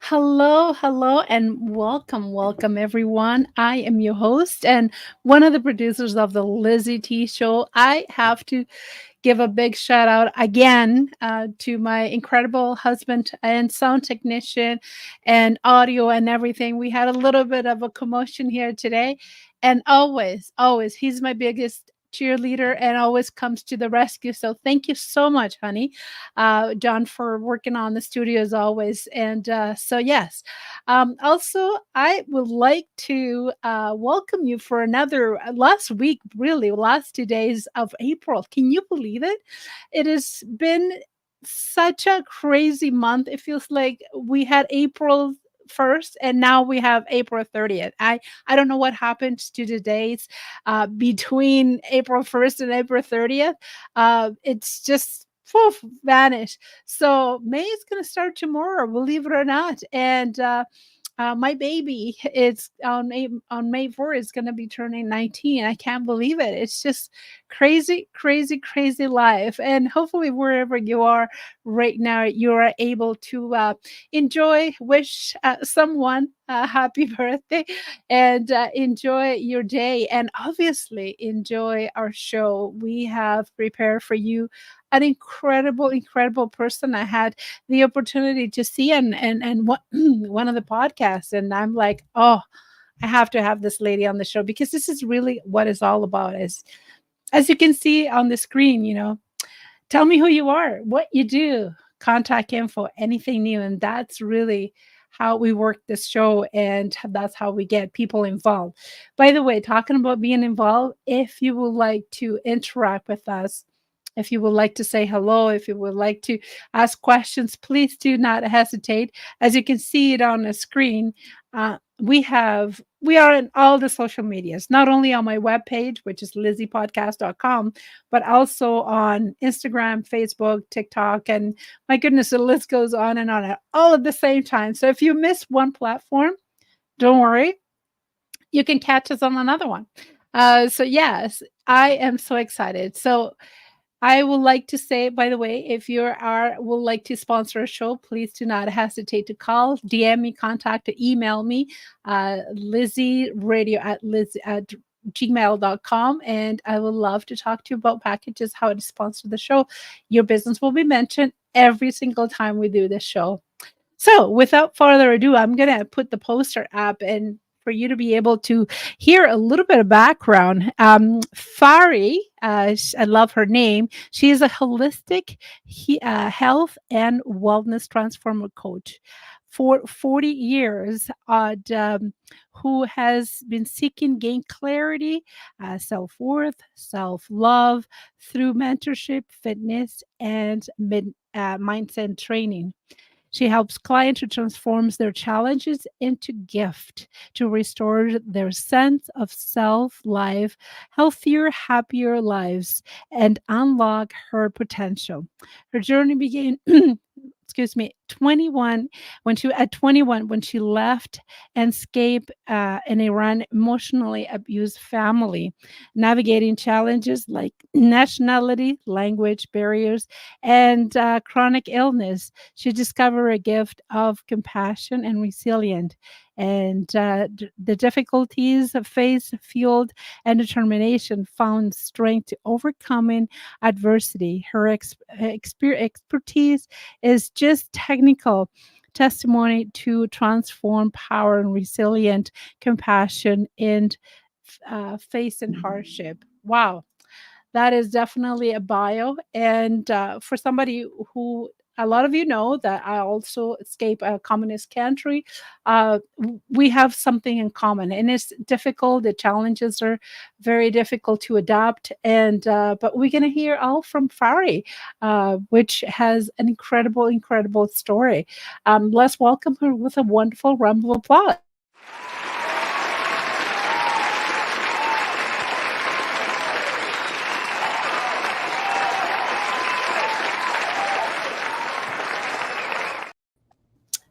Hello, hello, and welcome, everyone. I am your host and one of the producers of the LizyT Show. I have to give a big shout out again to my incredible husband and sound technician and audio and everything. We had a little bit of a commotion here today, and always, he's my biggest cheerleader and always comes to the rescue. So thank you so much, honey, John, for working on the studio as always. And so, yes, also, I would like to welcome you for another last week, really, last 2 days of April. Can you believe it? It has been such a crazy month. It feels like we had April 1st and now we have April 30th. I don't know what happened to the days between April 1st and April 30th. It's just poof, vanished. So May is going to start tomorrow, believe it or not. And my baby is on May 4th is going to be turning 19. I can't believe it. It's just crazy life. And hopefully, wherever you are right now, you are able to enjoy, wish someone a happy birthday, and enjoy your day. And obviously, enjoy our show. We have prepared for you an incredible person. I had the opportunity to see and what one of the podcasts, and I'm like, oh, I have to have this lady on the show because this is really what it's all about. Is as you can see on the screen, tell me who you are, what you do, contact info, anything new, and that's really how we work this show, and that's how we get people involved. By the way, talking about being involved, if you would like to interact with us, if you would like to say hello, if you would like to ask questions, please do not hesitate. As you can see it on the screen, we are in all the social medias, not only on my webpage, which is lizypodcast.com, but also on Instagram, Facebook, TikTok, and my goodness, the list goes on and on, all at the same time. So if you miss one platform, don't worry, you can catch us on another one. So yes, I am so excited. So I would like to say, by the way, if you are would like to sponsor a show, please do not hesitate to call, DM me, contact, or email me, lizyradio at gmail.com. And I would love to talk to you about packages, how to sponsor the show. Your business will be mentioned every single time we do this show. So, without further ado, I'm going to put the poster up and for you to be able to hear a little bit of background. Fari, I love her name. She is a holistic health and wellness transformer coach for 40 years, who has been seeking gain clarity, self worth, self love through mentorship, fitness, and mindset training. She helps clients to transform their challenges into gift, to restore their sense of self, life, healthier, happier lives, and unlock her potential. Her journey began excuse me 21 when she left and escaped an Iran emotionally abused family, navigating challenges like nationality, language barriers, and chronic illness. She discovered a gift of compassion and resilience, and the difficulties faced fueled and determination found strength to overcoming adversity. Her expertise is just technical testimony to transform power and resilient compassion in face and hardship. Wow, that is definitely a bio. And for somebody who a lot of you know that I also escaped a communist country. We have something in common, and it's difficult. The challenges are very difficult to adapt, and but we're gonna hear all from Fari, which has an incredible story. Let's welcome her with a wonderful round of applause.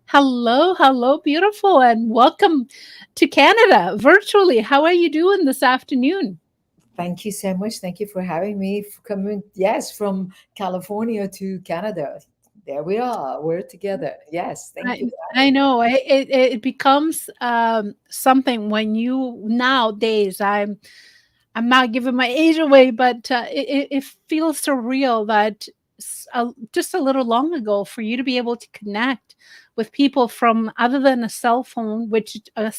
Hello, beautiful, and welcome to Canada virtually. How are you doing this afternoon? Thank you so much. Thank you for having me. For coming, yes, from California to Canada. There we are. We're together. Yes. Thank you, I Fari. know it becomes something when you nowadays I'm not giving my age away, but it feels surreal that just a little long ago for you to be able to connect with people from other than a cell phone, which a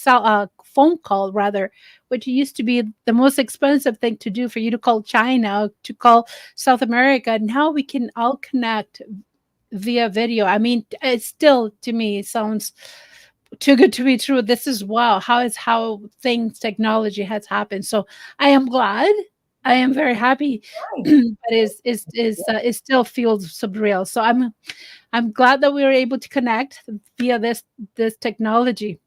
phone call rather, which used to be the most expensive thing to do for you to call China, to call South America. Now we can all connect via video. I mean, it still to me sounds too good to be true. This is wow. How things technology has happened. So I am glad. I am very happy, but Fine. it still feels surreal. So I'm glad that we were able to connect via this technology.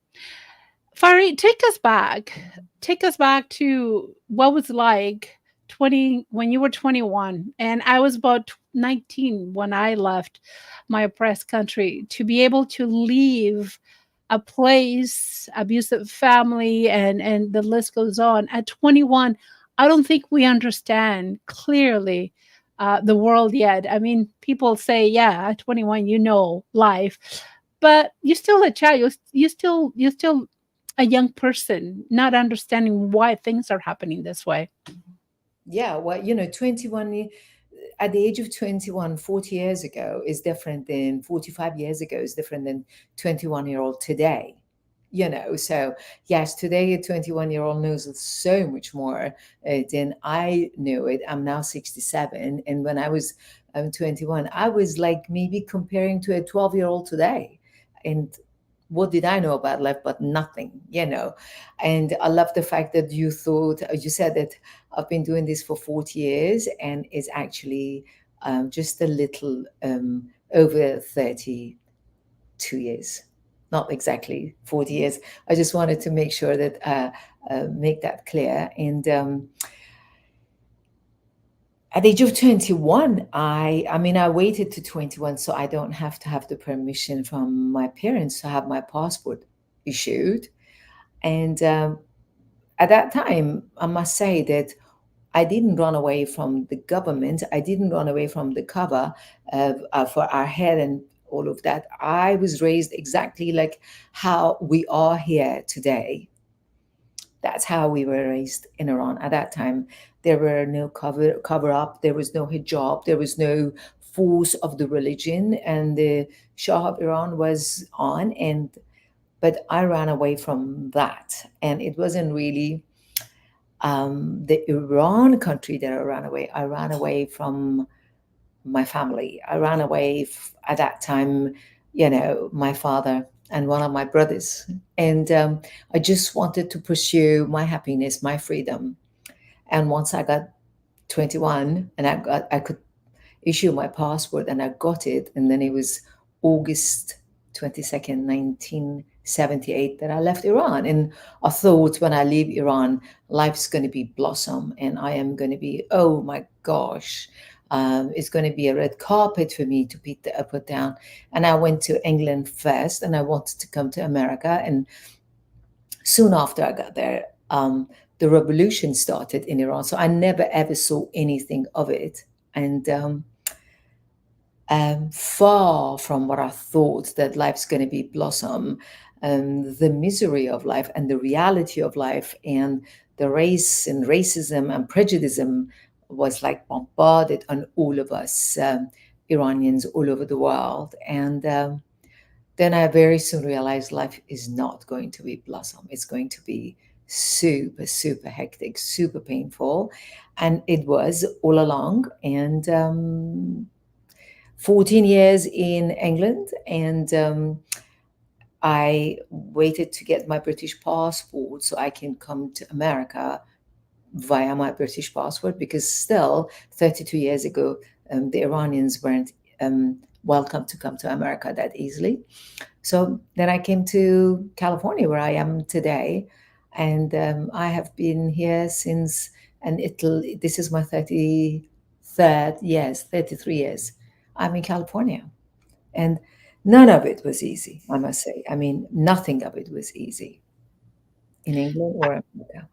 Fari, take us back. Take us back to what was like 20 when you were 21 and I was about 19 when I left my oppressed country to be able to leave a place, abusive family and the list goes on. At 21, I don't think we understand clearly the world yet. I mean, people say, yeah, at 21 you know life, but you're still a child. You're still a young person not understanding why things are happening this way. Yeah. Well, 21, at the age of 21, 40 years ago is different than 45 years ago is different than 21-year-old today. So yes, today a 21-year-old knows so much more than I knew it. I'm now 67. And when I was 21, I was like maybe comparing to a 12-year-old today. And what did I know about life? But nothing. And I love the fact that you said that I've been doing this for 40 years and it's actually just a little over 32 years, not exactly 40 years. I just wanted to make sure that make that clear. And at the age of 21, I waited to 21 so I don't have the permission from my parents to have my passport issued. And at that time, I must say that I didn't run away from the government. I didn't run away from the cover for our head and all of that. I was raised exactly like how we are here today. That's how we were raised in Iran at that time. There were no cover up. There was no hijab. There was no force of the religion, and the Shah of Iran was on. And but I ran away from that, and it wasn't really the Iran country that I ran away. I ran away from my family. I ran away at that time, my father and one of my brothers. And I just wanted to pursue my happiness, my freedom. And once I got 21 and I could issue my passport and I got it. And then it was August 22nd, 1978 that I left Iran. And I thought when I leave Iran, life's going to be blossom and I am going to be, oh my gosh, it's going to be a red carpet for me to put down. And I went to England first and I wanted to come to America. And soon after I got there, the revolution started in Iran. So I never ever saw anything of it. And far from what I thought that life's going to be blossom, the misery of life and the reality of life and the race and racism and prejudice was like bombarded on all of us Iranians all over the world. And then I very soon realized life is not going to be blossom. It's going to be super, super hectic, super painful. And it was all along. And 14 years in England, and I waited to get my British passport so I can come to America via my British passport because still 32 years ago, the Iranians weren't welcome to come to America that easily. So then I came to California where I am today, and I have been here since, and this is my 33rd years, 33 years. I'm in California. And none of it was easy, I must say. I mean, nothing of it was easy in England or America.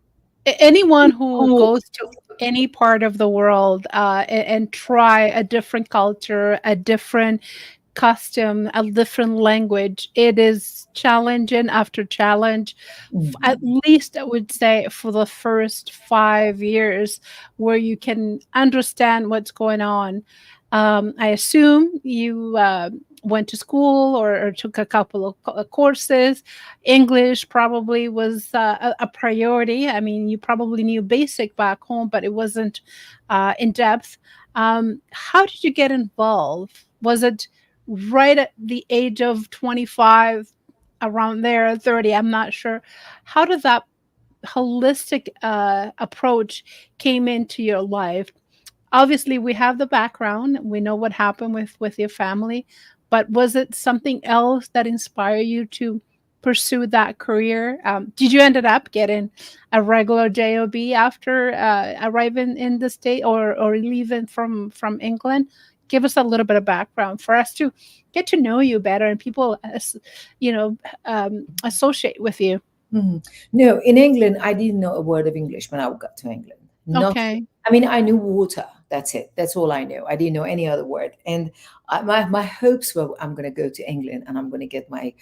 Anyone who goes to any part of the world and try a different culture, a different custom, a different language, it is challenging after challenge. At Mhm. least I would say for the first 5 years, where you can understand what's going on. I assume you went to school or took a couple of courses. English probably was a priority. I mean, you probably knew basic back home, but it wasn't in depth. How did you get involved? Was it right at the age of 25, around there, 30? I'm not sure. How did that holistic approach came into your life? Obviously, we have the background. We know what happened with your family, but was it something else that inspired you to pursue that career? Did you ended up getting a regular job after arriving in the state, or leaving from England? Give us a little bit of background for us to get to know you better, and people, you know, associate with you. Mhm. No, in England, I didn't know a word of English when I got to England. Nothing. Okay. I mean, I knew water. That's it. That's all I knew. I didn't know any other word. And my hopes were I'm going to go to England and I'm going to get my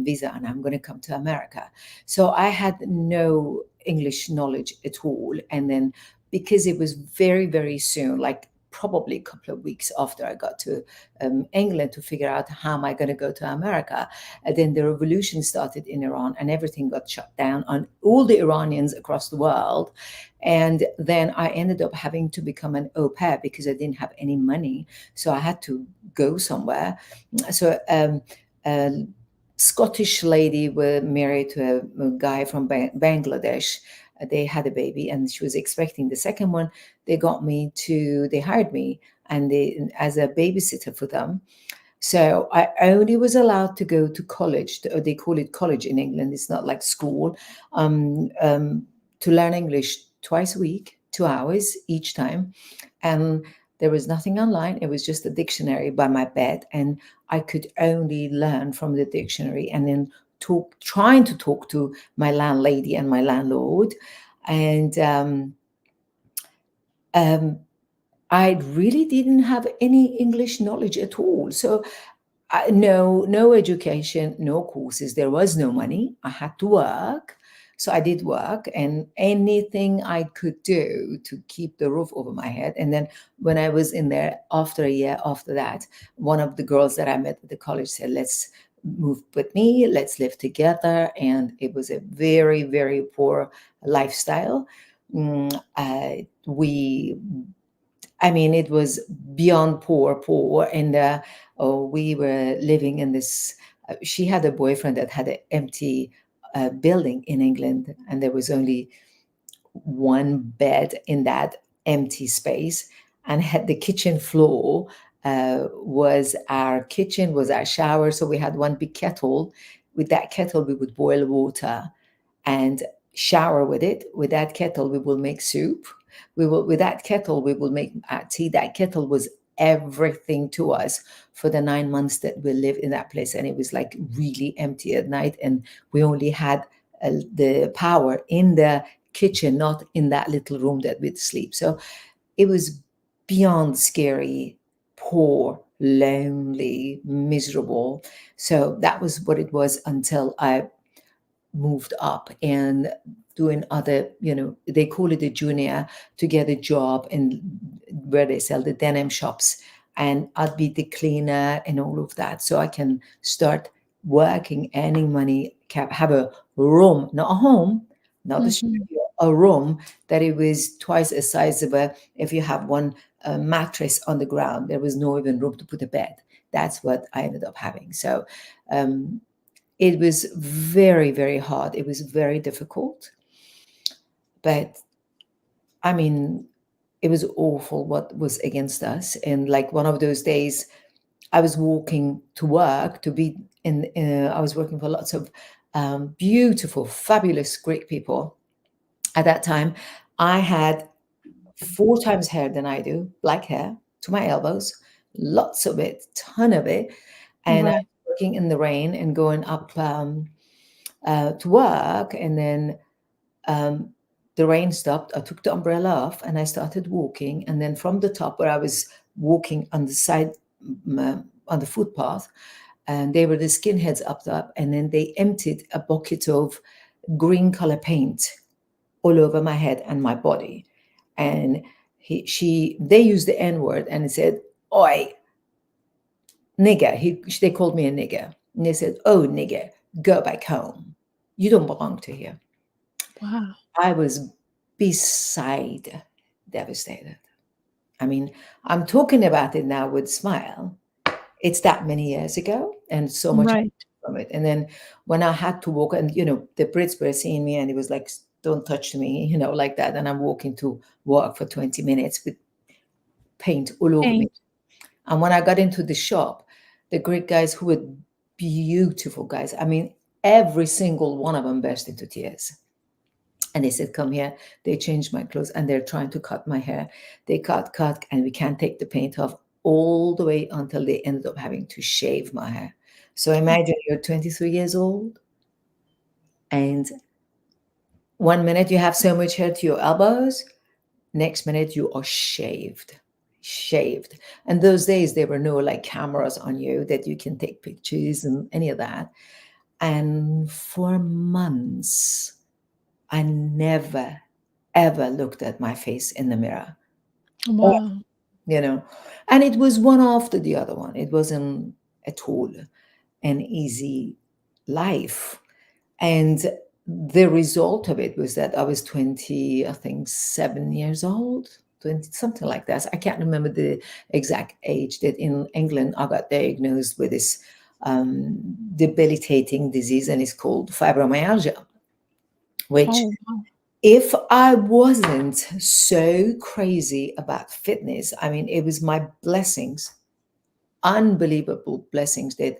visa and I'm going to come to America. So I had no English knowledge at all. And then because it was very, very soon, like probably a couple of weeks after I got to England to figure out how am I going to go to America, and then the revolution started in Iran and everything got shut down on all the Iranians across the world. And then I ended up having to become an au pair because I didn't have any money. So I had to go somewhere. So a Scottish lady was married to a guy from Bangladesh. They had a baby and she was expecting the second one. They hired me and as a babysitter for them. So I only was allowed to go to college, or they call it college in England. It's not like school, um, um, to learn English twice a week, 2 hours each time. And there was nothing online. It was just a dictionary by my bed. And I could only learn from the dictionary and then trying to talk to my landlady and my landlord. And um, I really didn't have any English knowledge at all. So no education, no courses. There was no money. I had to work. So I did work and anything I could do to keep the roof over my head. And then when I was in there after a year after that, one of the girls that I met at the college said, let's move with me, let's live together. And it was a very, very poor lifestyle. We I mean, it was beyond poor. And we were living in this. She had a boyfriend that had an empty building in England, and there was only one bed in that empty space. And had the kitchen floor was our kitchen, was our shower. So we had one big kettle. With that kettle, we would boil water and shower with it. With that kettle, we will make soup. With that kettle, we will make tea. That kettle was everything to us for the 9 months that we lived in that place. And it was like really empty at night. And we only had the power in the kitchen, not in that little room that we'd sleep. So it was beyond scary, poor, lonely, miserable. So that was what it was until I moved up and doing other, they call it a junior, to get a job in where they sell the denim shops. And I'd be the cleaner and all of that. So I can start working, earning money, have a room, not a home, not a Mhm. studio, a room that it was twice the size of if you have one mattress on the ground, there was no even room to put a bed. That's what I ended up having. So um, it was very, very hard. It was very difficult. But I mean, it was awful what was against us. And like one of those days, I was walking to work to be I was working for lots of beautiful, fabulous Greek people. At that time, I had 4 times hair than I do, black hair to my elbows, lots of it, ton of it. And I Right. was working in the rain and going up to work. And then um, the rain stopped. I took the umbrella off and I started walking. And then from the top where I was walking on the side on the footpath, and they were the skinheads up top, and then they emptied a bucket of green color paint all over my head and my body. And they used the N word and it said, "Oi, nigger." They called me a nigger. And they said, "Oh, nigger, go back home. You don't belong to here." Wow. I was beside devastated. I mean, I'm talking about it now with a smile. It's that many years ago, and so much Right. from it. And then when I had to walk, and the Brits were seeing me, and it was like, "Don't touch me," like that. And I'm walking to work for 20 minutes with paint all over me. Paint. And when I got into the shop, the Greek guys, who were beautiful guys, I mean, every single one of them burst into tears. And they said, "Come here." They changed my clothes and they're trying to cut my hair. They cut, and we can't take the paint off all the way until they ended up having to shave my hair. So imagine you're 23 years old, and one minute you have so much hair to your elbows, next minute you are shaved. Shaved. And those days there were no like cameras on you that you can take pictures and any of that. And for months, I never ever looked at my face in the mirror. Oh, Wow. you know, and it was one after the other one. It wasn't at all an easy life. And the result of it was that I was 20, I think 7 years old, 20, something like that. I can't remember the exact age that in England I got diagnosed with this debilitating disease, and it's called fibromyalgia, which, Oh, wow. if I wasn't so crazy about fitness, I mean, it was my blessings, unbelievable blessings, that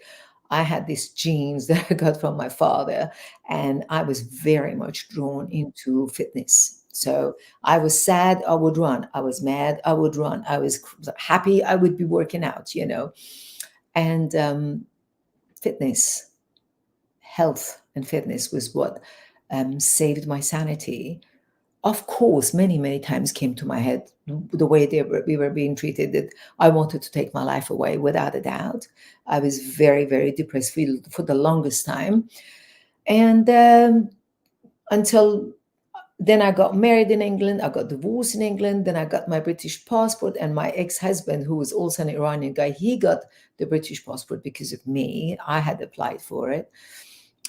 I had these genes that I got from my father, and I was very much drawn into fitness. So I was sad, I would run. I was mad, I would run. I was happy, I would be working out. And fitness, health, and fitness was what saved my sanity. Of course, many, many times came to my head the way we were being treated, that I wanted to take my life away, without a doubt. I was very, very depressed for the longest time. And until then, I got married in England, I got divorced in England, then I got my British passport, and my ex-husband, who was also an Iranian guy, he got the British passport because of me. I had applied for it.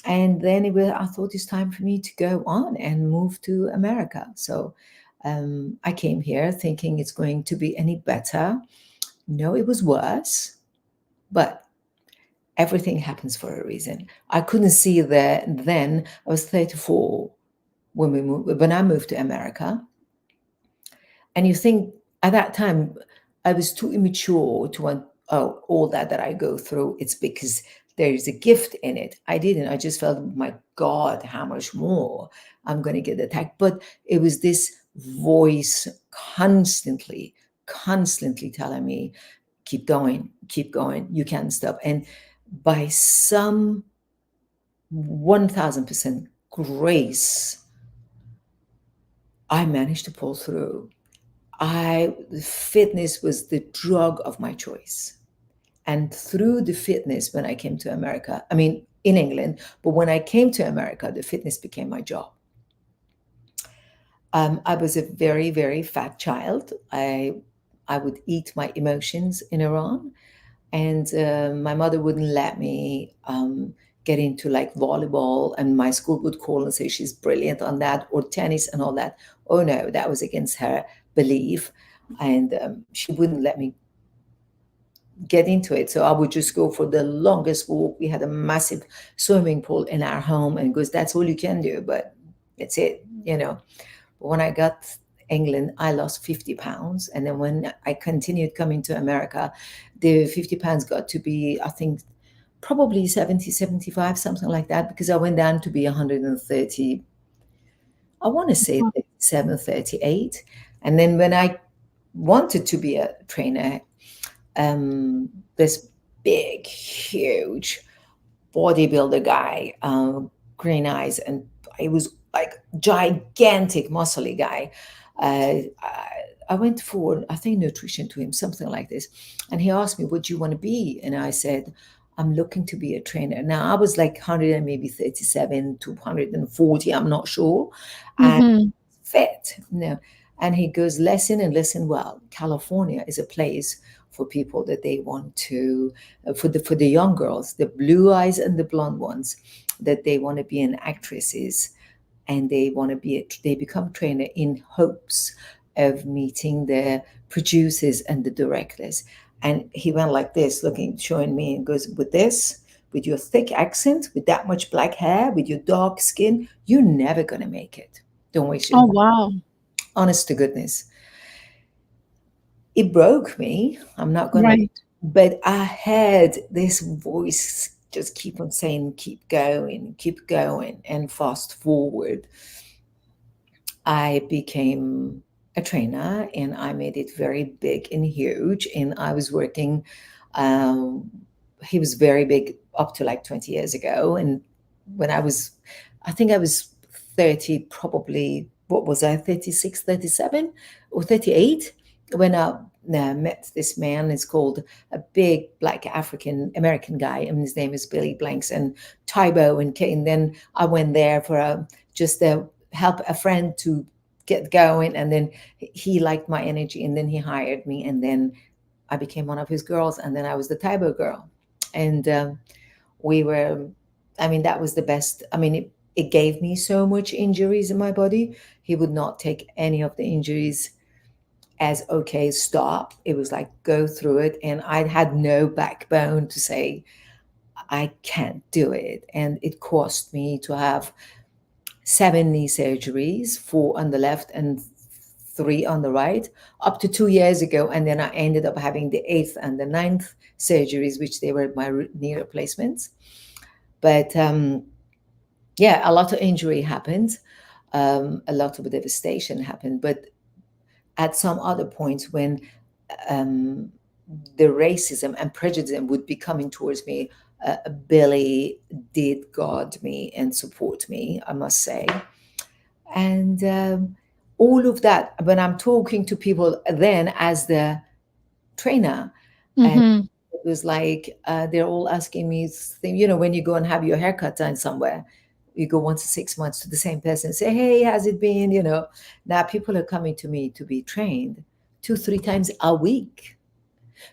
And then I thought it's time for me to go on and move to America. So I came here thinking it's going to be any better. No, it was worse, but everything happens for a reason. I couldn't see that then. I was 34 when I moved to America. And you think at that time, I was too immature to want, oh, all that I go through. It's because there is a gift in it. I didn't. I just felt, my God, how much more I'm going to get attacked. But it was this voice constantly telling me, keep going, you can't stop. And by some 1000% grace, I managed to pull through. Fitness was the drug of my choice. And through the fitness, when I came to America, I mean, in England, but when I came to America, the fitness became my job. I was a very, very fat child. I would eat my emotions in Iran, and my mother wouldn't let me get into like volleyball, and my school would call and say she's brilliant on that, or tennis and all that. Oh no, that was against her belief, and she wouldn't let me get into it. So I would just go for the longest walk. We had a massive swimming pool in our home, and goes, that's all you can do, but that's it. But when I got England, I lost 50 pounds. And then when I continued coming to America, the 50 pounds got to be, I think, probably 70, 75, something like that, because I went down to be 130, I want to say 37, 38. And then when I wanted to be a trainer, this big, huge bodybuilder guy, green eyes, and he was like gigantic, muscly guy. I went for, I think, nutrition to him, something like this. And he asked me, what do you want to be? And I said, I'm looking to be a trainer. Now I was like 100 and maybe 37 to 140, I'm not sure. And Mhm. fit. No. And he goes, listen and listen well. California is a place for people that they want to, for the young girls, the blue eyes and the blonde ones, that they want to be an actresses, and they want to be they become trainer in hopes of meeting the producers and the directors. And he went like this, looking, showing me, and goes, with this, with your thick accent, with that much black hair, with your dark skin, you're never gonna make it. Don't waste your Oh, time. wow. Honest to goodness, it broke me. I'm not gonna, Right. but I had this voice just keep on saying, keep going, and fast forward, I became a trainer and I made it very big and huge. And I was working, um, he was very big up to like 20 years ago. And when I think I was 30, probably, what was I, 36, 37 or 38? When I met this man, it's called a big black African American guy, and his name is Billy Blanks and Tybo. And then I went there for just a help a friend to get going, and then he liked my energy, and then he hired me, and then I became one of his girls, and then I was the Taibo girl. And we were, I mean, that was the best. I mean, it gave me so much injuries in my body. He would not take any of the injuries as okay, stop. It was like go through it, and I had no backbone to say I can't do it. And it cost me to have 7 knee surgeries, 4 on the left and 3 on the right, up to 2 years ago. And then I ended up having the eighth and the ninth surgeries, which they were my knee replacements. But yeah, a lot of injury happened, a lot of devastation happened. But at some other points when um, the racism and prejudice would be coming towards me, Billy did guard me and support me, I must say. And all of that, when I'm talking to people then as the trainer, and Mhm. it was like they're all asking me, when you go and have your haircut done somewhere, you go once in 6 months to the same person and say, hey, how's it been? Now people are coming to me to be trained 2 3 times a week.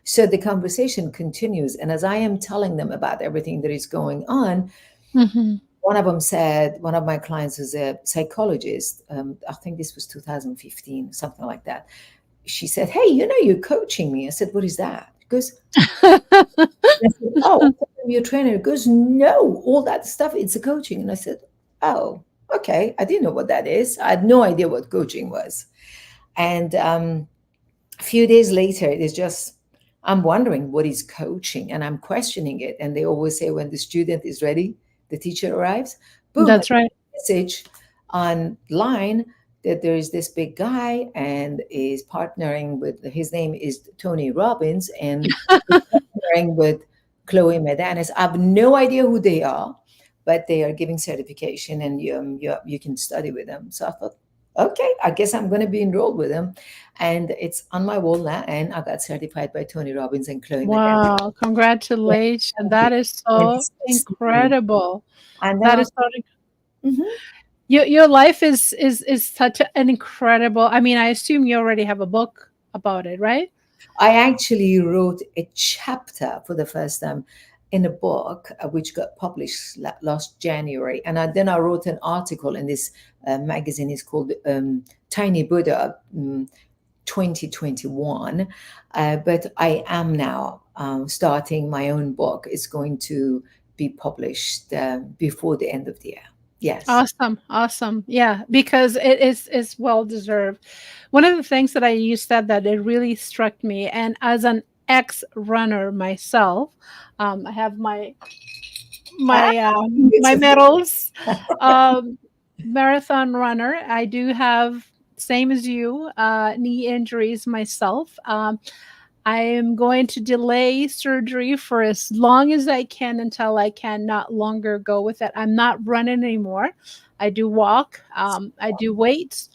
So the conversation continues, and as I am telling them about everything that is going on, Mhm. one of them said, one of my clients is a psychologist. I think this was 2015, something like that. She said, hey, you're coaching me. I said, what is that? She goes, I said, oh, I'm your trainer. He goes, no, all that stuff, it's a coaching. And I said, oh, okay. I didn't know what that is. I had no idea what coaching was. And a few days later, it's just, I'm wondering what is coaching, and I'm questioning it. And they always say when the student is ready, the teacher arrives. Boom, That's right. message online that there is this big guy and is partnering with, his name is Tony Robbins, and he's partnering with Chloe Medanis. I have no idea who they are, but they are giving certification, and you can study with them. So I thought, okay, I guess I'm going to be enrolled with them. And it's on my wall now, and I got certified by Tony Robbins and Chloe Medanis. Wow, congratulations. Thank you. That is And so it's fascinating. incredible. And then That I, is so mhm. your life is such an incredible, I mean, I assume you already have a book about it, right? I actually wrote a chapter for the first time in a book, which got published last January. And then I wrote an article in this magazine. It's called Tiny Buddha 2021. But I am now starting my own book. It's going to be published before the end of the year. Yes. Awesome, awesome. Yeah, because it's well deserved. One of the things that you said that it really struck me, and as an ex runner myself, I have Ah, my beautiful. medals. Um, Marathon runner. I do have, same as you, knee injuries myself. I am going to delay surgery for as long as I can until I can not longer go with it. I'm not running anymore. I do walk, I do weights,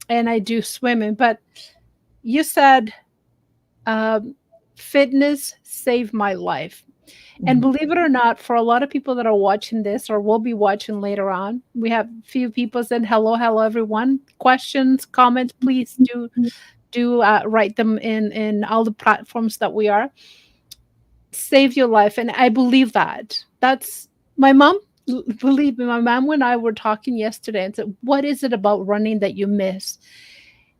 and I do swimming. But you said, um, fitness saved my life. And Mhm. believe it or not, for a lot of people that are watching this or will be watching later on, we have a few people said hello, hello everyone. Questions, comments, please do write them in all the platforms that we are. Saved your life, and I believe that. That's my mom. Believe me, my mom and I were talking yesterday and said, "What is it about running that you miss?"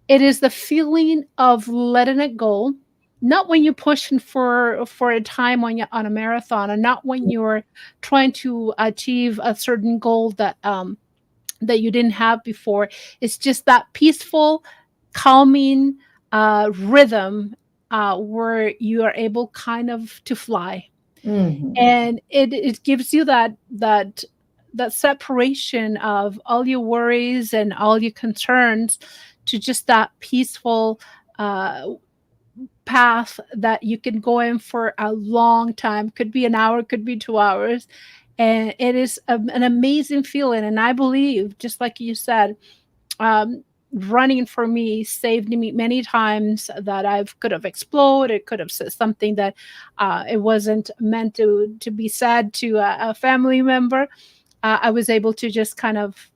It is the feeling of letting it go, not when you're pushing for a time on a marathon, and not when you're trying to achieve a certain goal that you didn't have before. It's just that peaceful, calming rhythm where you are able kind of to fly, Mhm. and it gives you that separation of all your worries and all your concerns to just that peaceful uh, path that you can go in for a long time. Could be an hour, could be 2 hours, and it is an amazing feeling. And I believe, just like you said, um, running for me saved me many times that I could have exploded, could have said something that it wasn't meant to be said to a family member. I was able to just kind of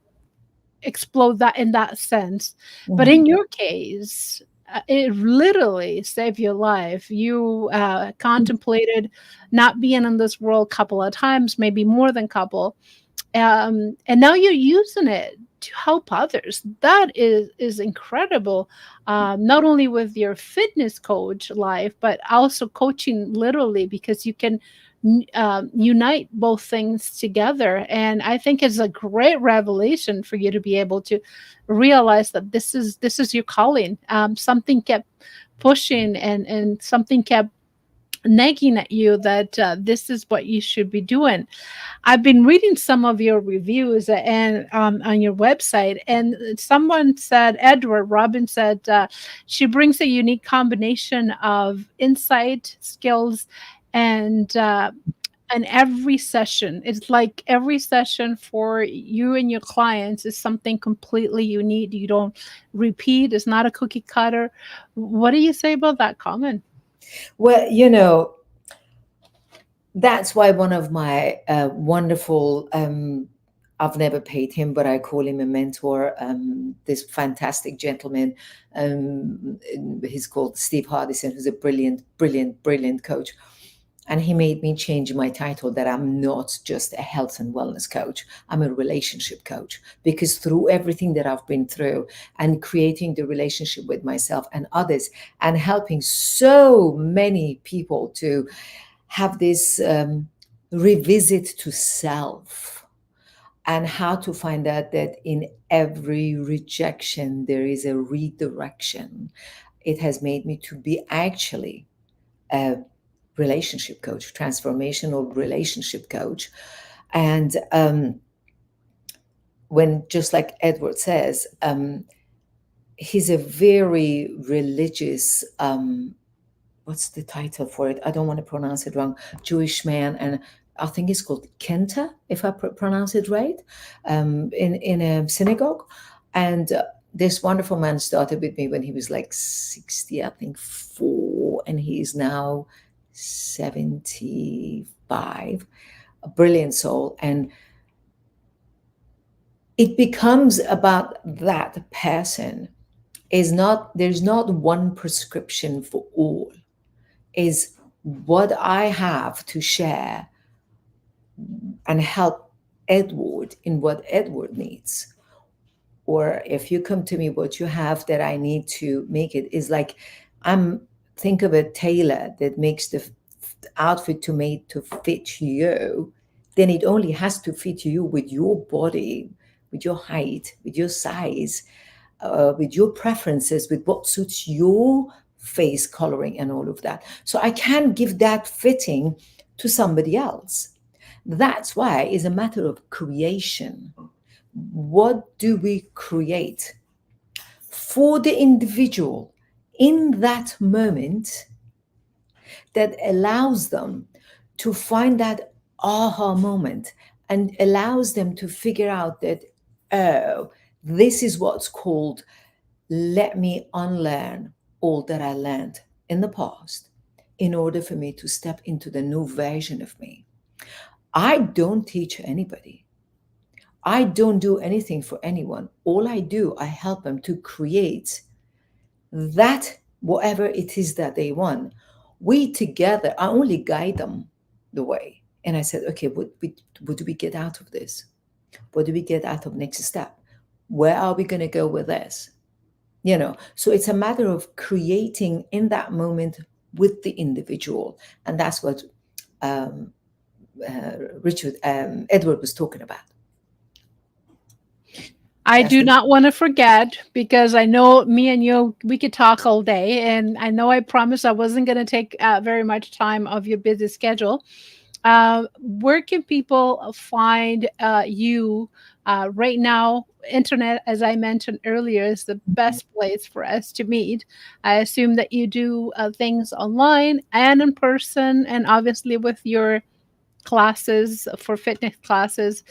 explode that in that sense. But Mhm. in your case, it literally saved your life. You contemplated not being in this world a couple of times, maybe more than couple, and now you're using it to help others. That is incredible. Not only with your fitness coach life, but also coaching literally, because you can unite both things together. And I think it's a great revelation for you to be able to realize that this is your calling. Something kept pushing, and something kept nagging at you that this is what you should be doing. I've been reading some of your reviews and on your website, and someone said, Edward Robin said, she brings a unique combination of insight, skills, and every session. It's like every session for you and your clients is something completely unique. You don't repeat. It's not a cookie cutter. What do you say about that comment? Well, that's why one of my wonderful, I've never paid him, but I call him a mentor, this fantastic gentleman. Um, he's called Steve Hardison, who's a brilliant, brilliant, brilliant coach. And he made me change my title, that I'm not just a health and wellness coach, I'm a relationship coach. Because through everything that I've been through and creating the relationship with myself and others, and helping so many people to have this revisit to self, and how to find out that in every rejection there is a redirection. It has made me to be actually a relationship coach, transformational relationship coach. And when, just like Edward says, he's a very religious, what's the title for it? I don't want to pronounce it wrong. Jewish man, and I think it's called Kenta, if I pronounce it right, in a synagogue. And this wonderful man started with me when he was like 60, I think, four, and he is now 75. A brilliant soul. And it becomes about that person. Is not There's not one prescription for all. Is what I have to share and help Edward in what Edward needs. Or if you come to me, what you have that I need to make it is like, I'm think of a tailor that makes the outfit to made to fit you, then it only has to fit you with your body, with your height, with your size, with your preferences, with what suits your face coloring and all of that. So I can give that fitting to somebody else. That's why it's a matter of creation. What do we create for the individual in that moment that allows them to find that aha moment, and allows them to figure out that, oh, this is what's called, let me unlearn. all that I learned in the past in order for me to step into the new version of me. I don't teach anybody. I don't do anything for anyone. All I do, I help them to create that, whatever it is that they want. We together, I only guide them the way. And I said, okay, what do we get out of this? What do we get out of next step? Where are we going to go with this? So it's a matter of creating in that moment with the individual. And that's what um, Richard Edward was talking about. I That's do the not want to forget because I know me and you, we could talk all day. And I know I promised I wasn't going to take very much time of your busy schedule. Where can people find you right now? Internet, as I mentioned earlier, is the best place for us to meet. I assume that you do things online and in person, and obviously with your classes for fitness classes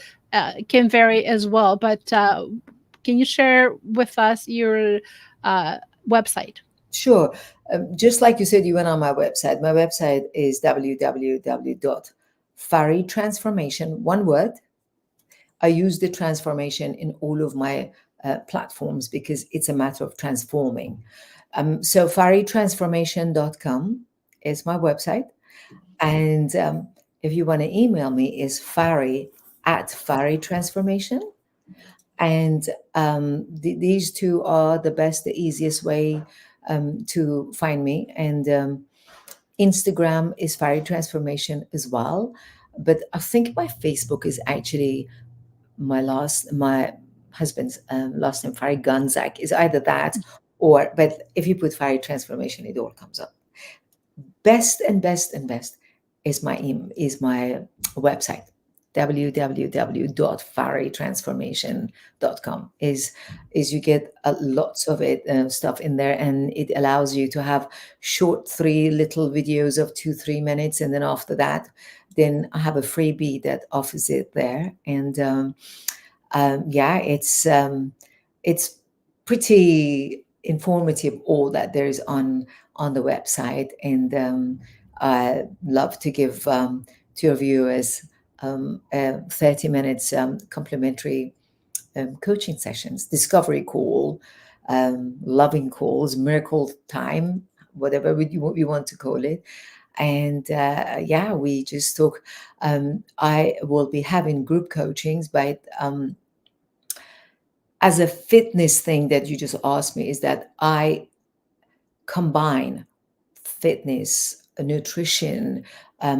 can vary as well. But can you share with us your uh, website? Sure. Just like you said, you went on my website. My website is www.fari transformation, one word. I use the transformation in all of my platforms because it's a matter of transforming. So faritransformation.com is my website. And if you want to email me, is Fari at Fari Transformation. And these two are the best, the easiest way to find me. And Instagram is Fari Transformation as well. But I think my Facebook is actually my husband's last name, Fari Gunzak, is either that or, but if you put Fari Transformation, it all comes up. Best and best and best is my website. www.faritransformation.com is you get lots of it stuff in there, and it allows you to have short 3 little videos of 2-3 minutes, and then after that then I have a freebie that offers it there. And yeah, it's pretty informative, all that there is on the website. And I love to give to your viewers 30 minutes complimentary coaching sessions, discovery call, loving calls, miracle time, whatever you want to call it. And yeah, we just talk. I will be having group coachings, but as a fitness thing that you just asked me, is that I combine fitness, nutrition,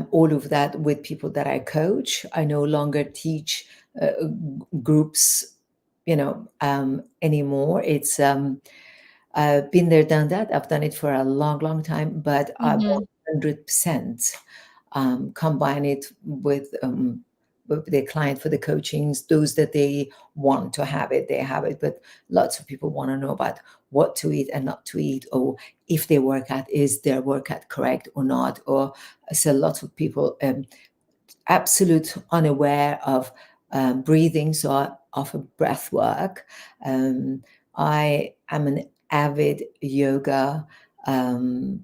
all of that with people that I coach. I no longer teach groups, anymore. It's been there, done that. I've done it for a long, long time, but I Mm-hmm. 100% combine it with their client for the coachings. Those that they want to have it, they have it. But lots of people want to know about what to eat and not to eat, or if they work out, is their workout correct or not? Or so lots of people absolute unaware of breathing. So I offer breath work. I am an avid yoga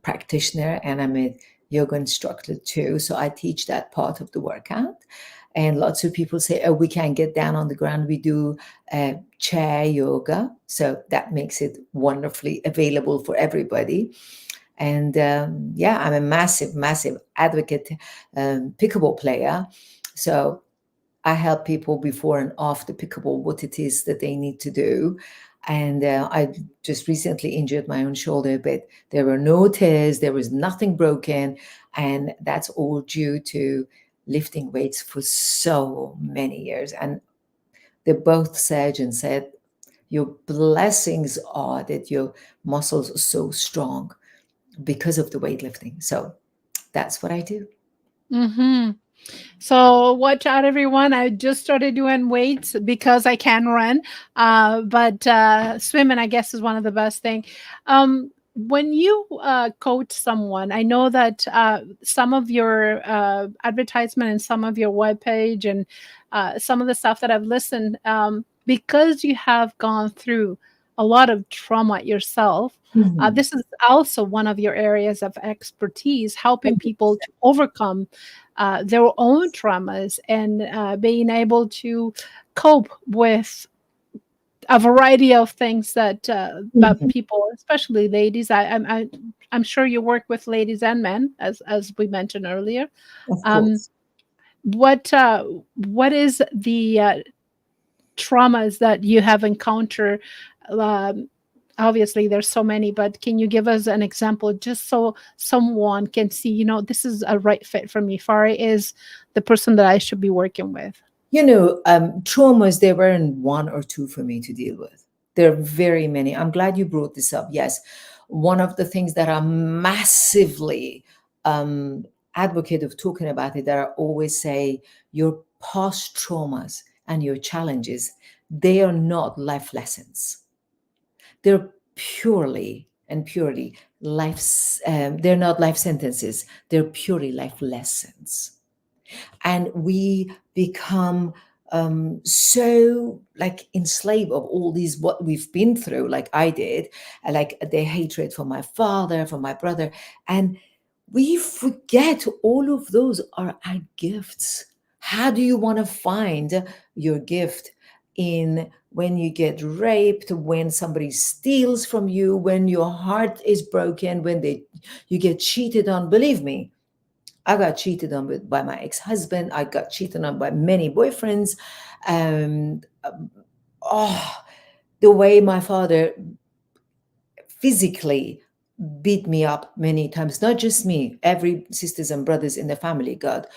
practitioner, and I'm a yoga instructor too. So I teach that part of the workout. And lots of people say, oh, we can't get down on the ground. We do chair yoga. So that makes it wonderfully available for everybody. And yeah, I'm a massive, massive advocate, pickleball player. So I help people before and after pickleball, what it is that they need to do. And I just recently injured my own shoulder, but there were no tears, there was nothing broken. And that's all due to lifting weights for so many years. And they both surgeons said, your blessings are that your muscles are so strong because of the weightlifting. So that's what I do. Mm-hmm. So watch out, everyone. I just started doing weights because I can run, but swimming, I guess, is one of the best thing. When you coach someone, I know that some of your advertisement and some of your webpage and some of the stuff that I've listened, because you have gone through a lot of trauma yourself. Mhm. This is also one of your areas of expertise, helping people to overcome their own traumas and being able to cope with a variety of things that Mhm. people, especially ladies. I'm sure you work with ladies and men, as we mentioned earlier. Of Um, course. what is the traumas that you have encountered? Um, Obviously, there's so many, but can you give us an example just so someone can see, this is a right fit for me? Fari is the person that I should be working with. Traumas, there weren't one or two for me to deal with. There are very many. I'm glad you brought this up. Yes. One of the things that I'm massively um, advocate of talking about it, that I always say, your past traumas and your challenges, they are not life lessons. They're purely they're not life sentences. They're purely life lessons. And we become so like enslaved of all these what we've been through, like I did, like the hatred for my father, for my brother, and we forget all of those are our gifts. How do you want to find your gift? In when you get raped, when somebody steals from you, when your heart is broken, when you get cheated on. Believe me, I got cheated on by my ex-husband. I got cheated on by many boyfriends. Oh, the way my father physically beat me up many times, not just me, every sisters and brothers in the family got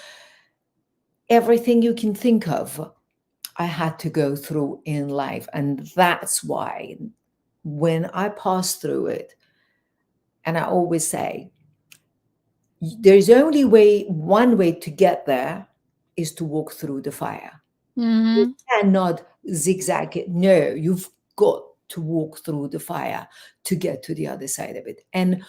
everything you can think of. I had to go through in life. And that's why when I pass through it, and I always say, there's only one way to get there is to walk through the fire. You Mm-hmm. cannot zigzag it. No, you've got to walk through the fire to get to the other side of it. And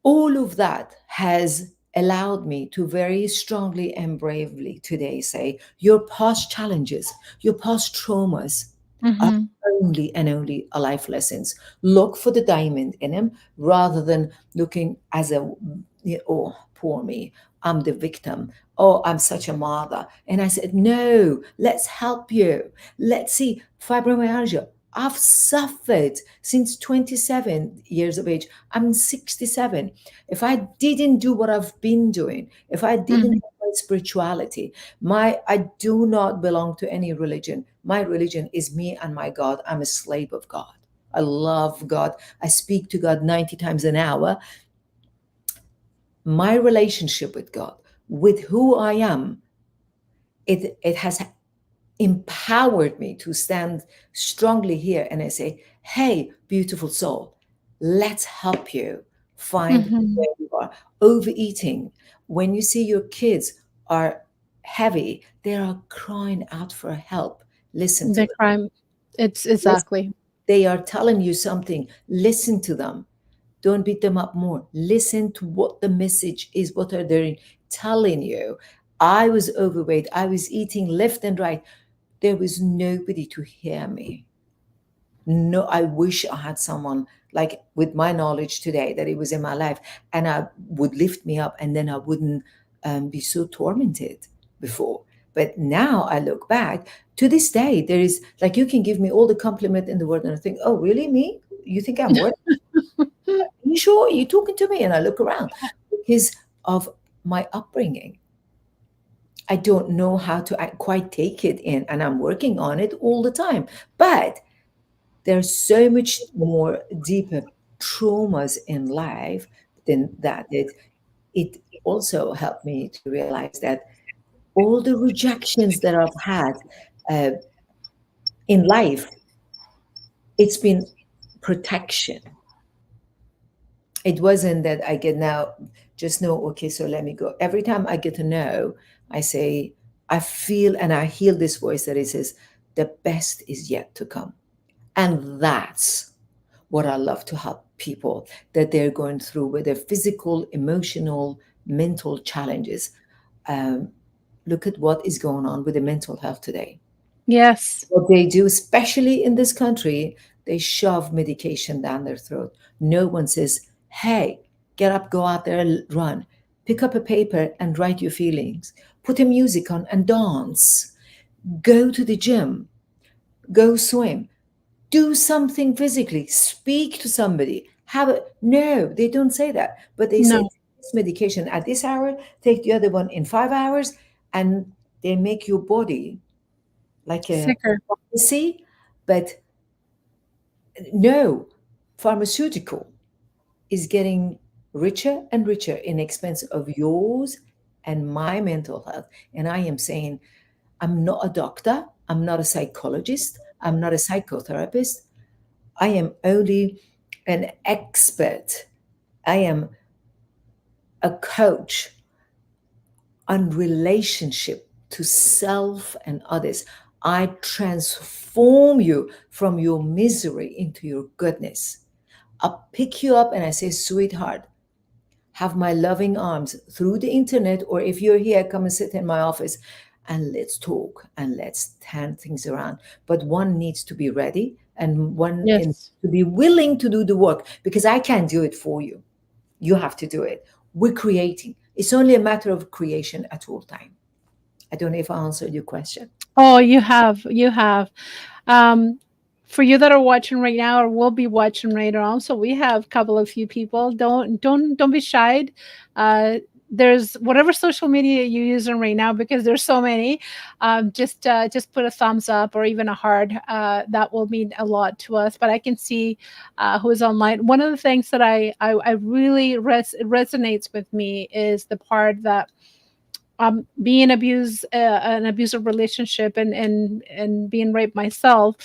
all of that has allowed me to very strongly and bravely today say your past challenges, your past traumas are Mm-hmm. only and only a life lessons. Look for the diamond in them rather than looking as a, oh, poor me, I'm the victim. Oh, I'm such a mother. And I said, no, let's help you. Let's see fibromyalgia. I've suffered since 27 years of age. I'm 67. If I didn't do what I've been doing, if I didn't Mm-hmm. have my spirituality, I do not belong to any religion. My religion is me and my God. I'm a slave of God. I love God. I speak to God 90 times an hour. My relationship with God, with who I am, it has empowered me to stand strongly here and I say, hey, beautiful soul, let's help you find Mm-hmm. where you are. Overeating, when you see your kids are heavy, they are crying out for help. Listen to The them. crime. It's Listen. exactly. They are telling you something. Listen to them. Don't beat them up more. Listen to what the message is. What are they telling you? I was overweight. I was eating left and right. There was nobody to hear me. No, I wish I had someone like with my knowledge today that it was in my life and I would lift me up and then I wouldn't be so tormented before. But now I look back to this day, there is like you can give me all the compliment in the world and I think, oh, really, me? You think I'm worth? You sure? You talking to me? And I look around because of my upbringing. I don't know how to quite take it in, and I'm working on it all the time. But there's so much more deeper traumas in life than that. It also helped me to realize that all the rejections that I've had uh, in life, it's been protection. It wasn't that I get now just know, okay, so let me go. Every time I get to know, I say, I feel and I hear this voice that it says, the best is yet to come. And that's what I love to help people that they're going through, whether physical, emotional, mental challenges. Um, Look at what is going on with the mental health today. Yes. What they do, especially in this country, They shove medication down their throat. No one says, hey, get up, go out there, run. Pick up a paper and write your feelings. Put a music on and dance. Go to the gym. Go swim. Do something physically. Speak to somebody. Have a no, they don't say that. But they say No, take this medication at this hour, take the other one in 5 hours, and they make your body like a sicker. pharmacy. But no, pharmaceutical is getting richer and richer in expense of yours and my mental health. And I am saying, I'm not a doctor, I'm not a psychologist, I'm not a psychotherapist. I am only an expert. I am a coach on relationship to self and others. I transform you from your misery into your goodness. I pick you up and I say, sweetheart, have my loving arms through the internet, or if you're here, come and sit in my office and let's talk and let's turn things around. But one needs to be ready and Yes. to be willing to do the work, because I can't do it for you. You have to do it. We're creating. It's only a matter of creation at all time. I don't know if I answered your question. Oh, you have, you have. Um, for you that are watching right now or will be watching later on, so we have a couple of few people. Don't be shy. Uh, there's whatever social media you're using right now, because there's so many. Just put a thumbs up or even a heart. That will mean a lot to us. But I can see who is online. One of the things that I really resonates with me is the part that being abused, an abusive relationship, and being raped myself.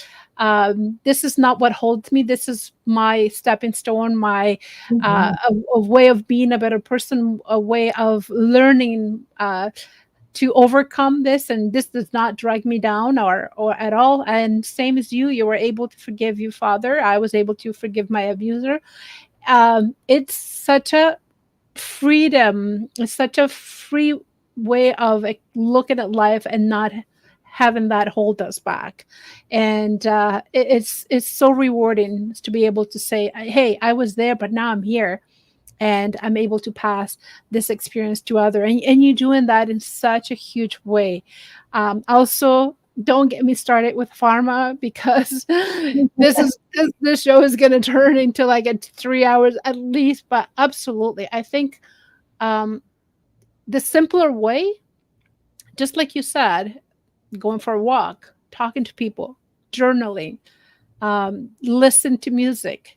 This is not what holds me. This is my stepping stone, my Mhm. a way of being a better person, a way of learning to overcome this. And this does not drag me down or at all. And same as you were able to forgive your father. I was able to forgive my abuser. It's such a freedom. It's such a free way of like, looking at life and not having that hold us back. And it's so rewarding to be able to say, hey, I was there, but now I'm here, and I'm able to pass this experience to other. And you doing that in such a huge way. Also, don't get me started with pharma, because this show is going to turn into like a 3 hours at least. But absolutely, I think um, the simpler way, just like you said, going for a walk, talking to people, journaling, listen to music.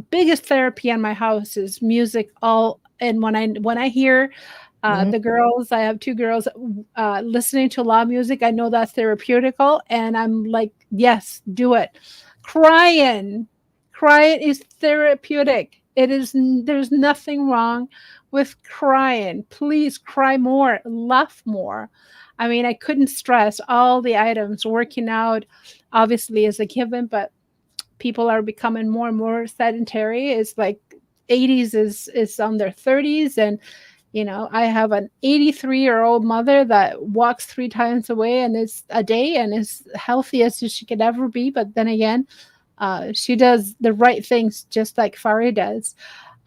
Biggest therapy in my house is music. All and when I hear Mhm. the girls, I have two girls listening to loud music. I know that's therapeutical, and I'm like, yes, do it. Crying, crying is therapeutic. It is. There's nothing wrong with crying. Please cry more, laugh more. I mean, I couldn't stress all the items. Working out, obviously, is a given, but people are becoming more and more sedentary. It's like 80s is on their 30s. And I have an 83-year-old mother that walks 3 times away and is a day and is healthy as she could ever be. But then again, she does the right things, just like Fari does.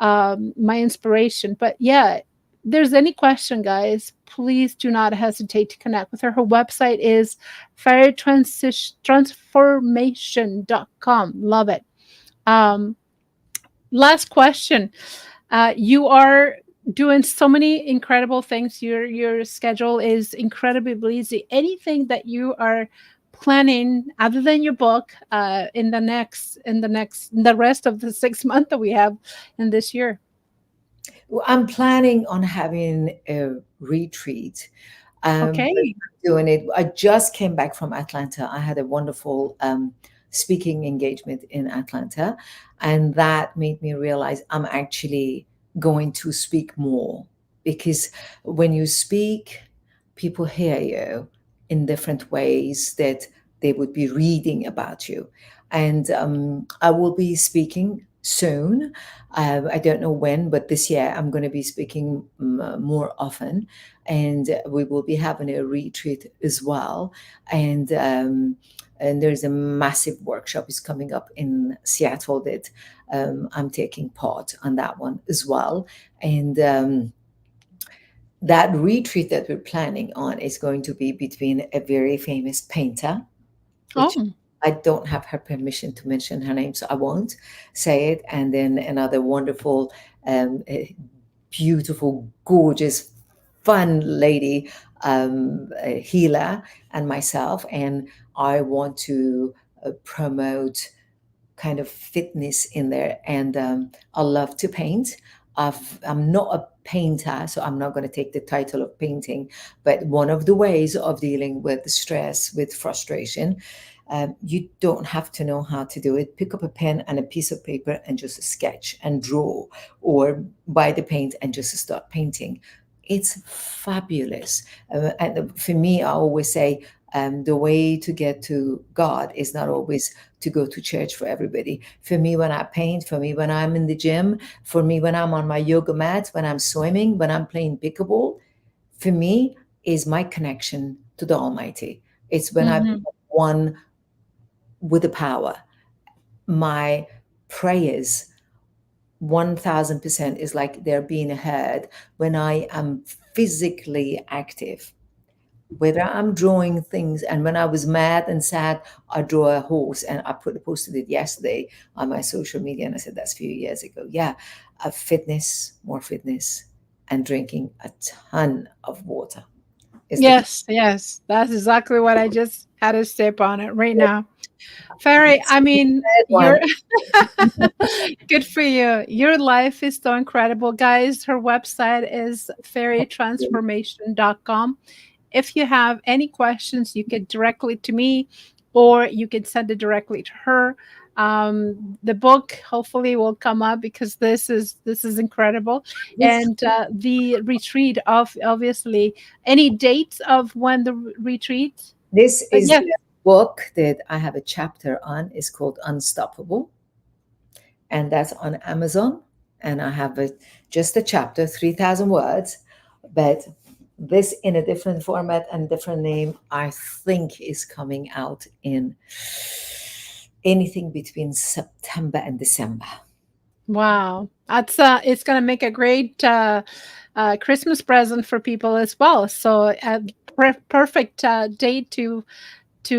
My inspiration. But yeah, there's any question, guys, please do not hesitate to connect with her. Her website is fairytransformation.com. Love it. Um, Last question. You are doing so many incredible things. Your schedule is incredibly busy. Anything that you are planning other than your book in the rest of the 6 months that we have in this year? Well, I'm planning on having a retreat. But Okay. I'm doing it. I just came back from Atlanta. I had a wonderful speaking engagement in Atlanta, and that made me realize I'm actually going to speak more, because when you speak, people hear you in different ways that they would be reading about you. And I will be speaking soon. I don't know when, but this year I'm going to be speaking more often, and we will be having a retreat as well. And And there's a massive workshop is coming up in Seattle that I'm taking part on that one as well. And that retreat that we're planning on is going to be between a very famous painter, which Oh, I don't have her permission to mention her name, so I won't say it. And then another wonderful, beautiful, gorgeous, fun lady, a healer, and myself. And I want to promote kind of fitness in there. And I love to paint. I'm not a painter, so I'm not going to take the title of painting. But one of the ways of dealing with stress, with frustration, you don't have to know how to do it. Pick up a pen and a piece of paper and just sketch and draw, or buy the paint and just start painting. It's fabulous. And for me, I always say the way to get to God is not always to go to church for everybody. For me, when I paint, for me, when I'm in the gym, for me, when I'm on my yoga mat, when I'm swimming, when I'm playing pickleball, for me is my connection to the Almighty. It's when I hmm, become one with the power. My prayers, 1000% is like they're being heard when I am physically active, whether I'm drawing things. And when I was mad and sad, I draw a horse, and posted it yesterday on my social media, and I said that's a few years ago. Yeah, fitness, more fitness, and drinking a ton of water is the key. yes, yes. That's exactly what I just had a sip on it right now. Fairy, I mean, Third you're one. good for you. Your life is so incredible, guys. Her website is fairytransformation.com. If you have any questions, you could directly to me or you could send it directly to her. The book hopefully will come up because this is incredible. This And the retreat of obviously any dates of when the retreat. this is Yes. the book that I have a chapter on. It's called Unstoppable, and that's on Amazon. And I have just a chapter, 3,000 words, but this in a different format and different name, I think is coming out in anything between September and December. Wow. That's it's going to make a great Christmas present for people as well. So perfect date to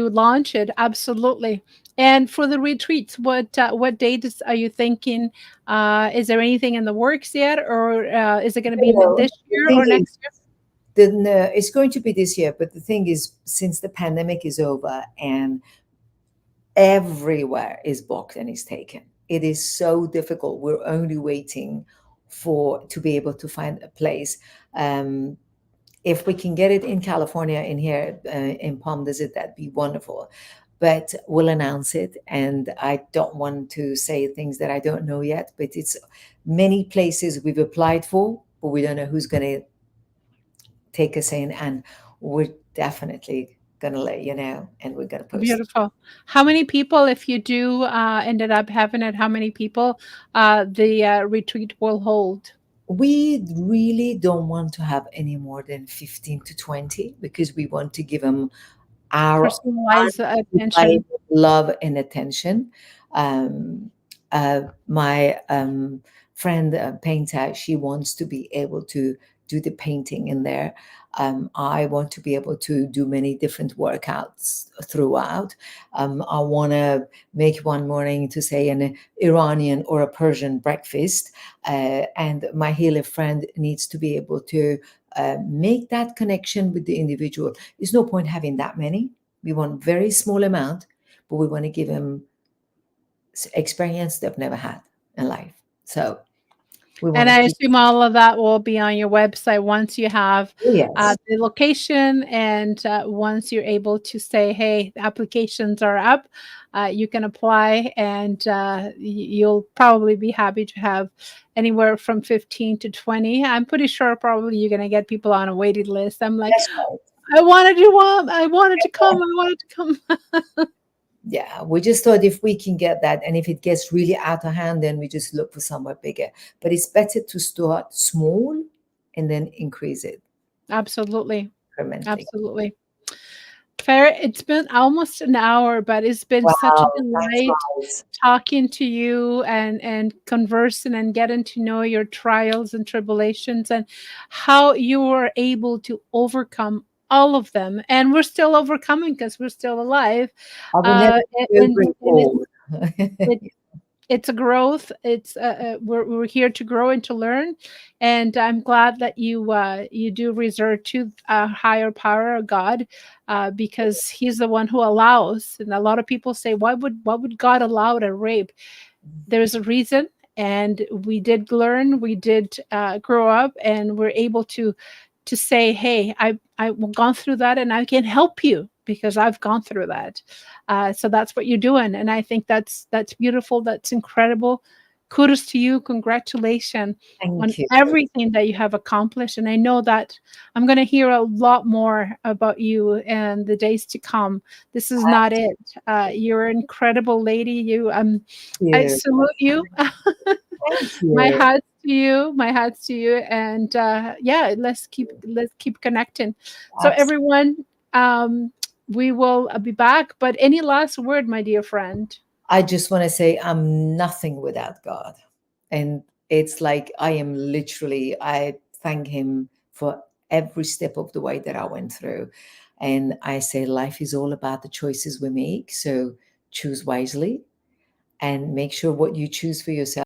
launch it. Absolutely. And for the retreats, what dates are you thinking? Is there anything in the works yet, or is it going to be No, this the year thing or is, next year? no, it's going to be this year, but the thing is, since the pandemic is over and everywhere is booked and is taken, it is so difficult. We're only waiting for to be able to find a place. Um, if we can get it in California, in here in Palm Desert, that'd be wonderful. But we'll announce it, and I don't want to say things that I don't know yet. But it's many places we've applied for, but we don't know who's going to take us in, and we're definitely going to let you know, and we're going to post it. Beautiful. How many people, if you do ended up having it, how many people the retreat will hold? We really don't want to have any more than 15 to 20, because we want to give them our Personalized undivided attention. love and attention. Um, my friend painter, she wants to be able to do the painting in there. I want to be able to do many different workouts throughout. I want to make one morning to say an Iranian or a Persian breakfast, and my healer friend needs to be able to make that connection with the individual. There's no point having that many. We want very small amount, but we want to give them experience they've never had in life. So we And want to I keep. assume all of that will be on your website once you have Yes, the location and once you're able to say, hey, the applications are up, you can apply and you'll probably be happy to have anywhere from 15 to 20. I'm pretty sure probably you're going to get people on a waiting list. I'm like, that's right. I wanted to I wanted to come. I wanted to come. Yeah, we just thought if we can get that, and if it gets really out of hand, then we just look for somewhere bigger. But it's better to start small and then increase it Absolutely. incrementally. Absolutely. Fair, it's been almost an hour, but it's been such a Wow, time delight flies. talking to you and conversing and getting to know your trials and tribulations and how you were able to overcome all of them. And we're still overcoming because we're still alive. I will never feel And very old. it's a growth. We're here to grow and to learn, and I'm glad that you do resort to a higher power, of God, because He's the one who allows. And a lot of people say, why would God allow a rape? There's a reason, and we did learn, we did grow up, and we're able to say, hey, I've gone through that and I can help you because I've gone through that. So that's what you're doing, and I think that's beautiful, that's incredible. Kudos to you, congratulations on Thank you. everything that you have accomplished, and I know that I'm going to hear a lot more about you in the days to come. This is not it. You're an incredible lady. I You. salute you. Thank My you. hats to you. My hats to you. And yeah, let's keep connecting. So Absolutely. everyone, we will be back. But any last word, my dear friend? I just want to say I'm nothing without God. And it's like I am literally, I thank Him for every step of the way that I went through. And I say life is all about the choices we make. So choose wisely and make sure what you choose for yourself